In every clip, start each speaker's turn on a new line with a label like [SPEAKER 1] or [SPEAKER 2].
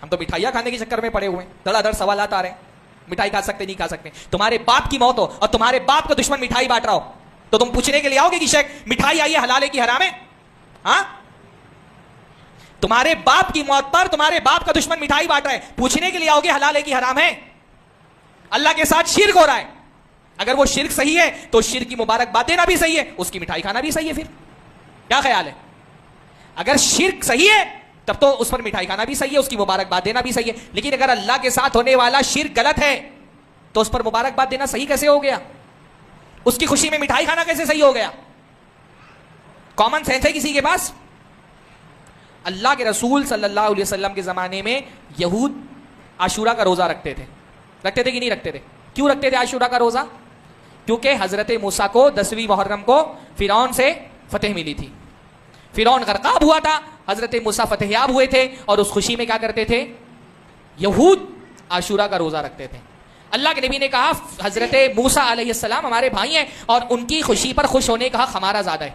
[SPEAKER 1] ہم تو مٹھائیاں کھانے کے چکر میں پڑے ہوئے ہیں, دڑا دڑ سوالات آ رہے ہیں, مٹھائی کھا سکتے نہیں کھا سکتے. تمہارے باپ کی موت ہو اور تمہارے باپ کا دشمن مٹھائی بانٹ رہا ہو تو تم پوچھنے کے لیے آؤ گے کہ شیخ مٹھائی آئی ہے حلال ہے کہ حرام ہے؟ ہاں, تمہارے باپ کی موت پر تمہارے باپ کا دشمن مٹھائی بانٹ رہا ہے, پوچھنے کے لیے آؤ گے حلال ہے کہ حرام ہے؟ اللہ کے ساتھ شرک ہو رہا ہے. اگر وہ شرک صحیح ہے تو شرک کی مبارکباد دینا بھی صحیح ہے, اس کی مٹھائی کھانا بھی صحیح ہے. پھر کیا خیال ہے؟ اگر شرک صحیح ہے تب تو اس پر مٹھائی کھانا بھی صحیح ہے, اس کی مبارکباد دینا بھی صحیح ہے. لیکن اگر اللہ کے ساتھ ہونے والا شرک غلط ہے تو اس پر مبارکباد دینا صحیح کیسے ہو گیا؟ اس کی خوشی میں مٹھائی کھانا کیسے صحیح ہو گیا؟ کامن سینس ہے کسی کے پاس؟ اللہ کے رسول صلی اللہ علیہ وسلم کے زمانے میں یہود عاشورہ کا روزہ رکھتے تھے کہ نہیں رکھتے تھے؟ کیوں رکھتے تھے عاشورہ کا روزہ؟ کیونکہ حضرت موسیٰ کو 10ویں محرم کو فرعون سے فتح ملی تھی. فرعون غرقاب ہوا تھا, حضرت موسیٰ فتح یاب ہوئے تھے, اور اس خوشی میں کیا کرتے تھے؟ یہود عاشورہ کا روزہ رکھتے تھے. اللہ کے نبی نے کہا حضرت موسیٰ علیہ السلام ہمارے بھائی ہیں اور ان کی خوشی پر خوش ہونے کا حق ہمارا زیادہ ہے,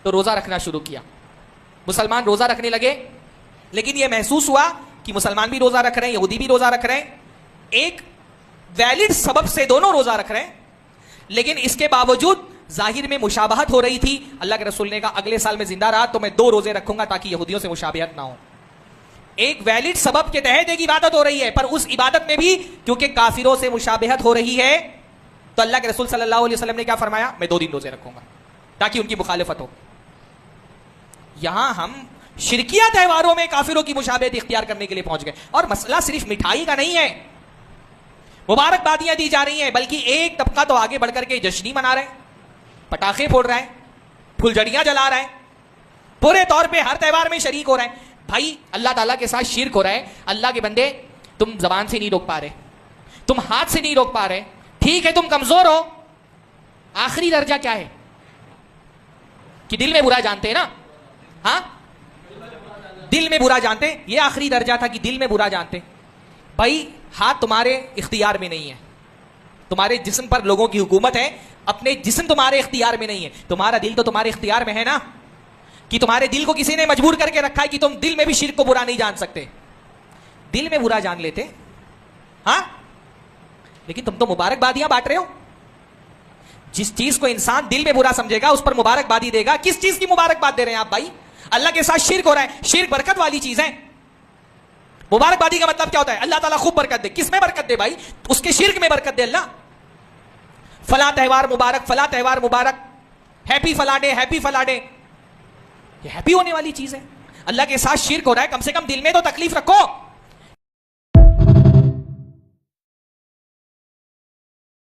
[SPEAKER 1] تو روزہ رکھنا شروع کیا. مسلمان روزہ رکھنے لگے, لیکن یہ محسوس ہوا کہ مسلمان بھی روزہ رکھ رہے ہیں, یہودی بھی روزہ رکھ رہے ہیں, ایک ویلڈ سبب سے دونوں روزہ رکھ رہے ہیں, لیکن اس کے باوجود ظاہر میں مشابہت ہو رہی تھی. اللہ کے رسول نے کہا اگلے سال میں زندہ رہا تو میں 2 روزے رکھوں گا تاکہ یہودیوں سے مشابہت نہ ہو. ایک ویلڈ سبب کے تحت ایک عبادت ہو رہی ہے, پر اس عبادت میں بھی کیونکہ کافروں سے مشابہت ہو رہی ہے تو اللہ کے رسول صلی اللہ علیہ وسلم نے کیا فرمایا؟ میں 2 دن روزے رکھوں گا تاکہ ان کی مخالفت ہو. یہاں ہم شرکیہ تہواروں میں کافروں کی مشابہت اختیار کرنے کے لیے پہنچ گئے. اور مسئلہ صرف مٹھائی کا نہیں ہے, مبارکبادیاں دی جا رہی ہیں, بلکہ ایک طبقہ تو آگے بڑھ کر کے جشنی منا رہے ہیں, پٹاخے پھوڑ رہے ہیں, پھلجھڑیاں جلا رہے ہیں, پورے طور پہ ہر تہوار میں شریک ہو رہے ہیں. بھائی اللہ تعالیٰ کے ساتھ شرک ہو رہا ہے. اللہ کے بندے تم زبان سے نہیں روک پا رہے, تم ہاتھ سے نہیں روک پا رہے, ٹھیک ہے تم کمزور ہو, آخری درجہ کیا ہے کہ دل میں برا جانتے ہیں نا؟ ہاں, دل میں برا جانتے, یہ آخری درجہ تھا کہ دل میں برا جانتے. بھائی ہاتھ تمہارے اختیار میں نہیں ہے, تمہارے جسم پر لوگوں کی حکومت ہے, اپنے جسم تمہارے اختیار میں نہیں ہے, تمہارا دل تو تمہارے اختیار میں ہے نا, کہ تمہارے دل کو کسی نے مجبور کر کے رکھا ہے کہ تم دل میں بھی شرک کو برا نہیں جان سکتے. دل میں برا جان لیتے ہاں, لیکن تم تو مبارکبادیاں بانٹ رہے ہو. جس چیز کو انسان دل میں برا سمجھے گا اس پر مبارکبادی دے گا. کس چیز کی مبارکباد دے رہے ہیں آپ بھائی؟ اللہ کے ساتھ شرک ہو رہا ہے, شرک برکت والی چیز ہے. مبارکبادی کا مطلب کیا ہوتا ہے؟ اللہ تعالیٰ خوب برکت دے. کس میں برکت دے بھائی؟ اس کے شرک میں برکت دے. اللہ فلاں تہوار مبارک, فلاں تہوار مبارک, ہیپی فلاں ڈے, ہیپی فلاں ڈے, یہ ہیپی ہونے والی چیز ہے. اللہ کے ساتھ شرک ہو رہا ہے, کم سے کم دل میں تو تکلیف رکھو.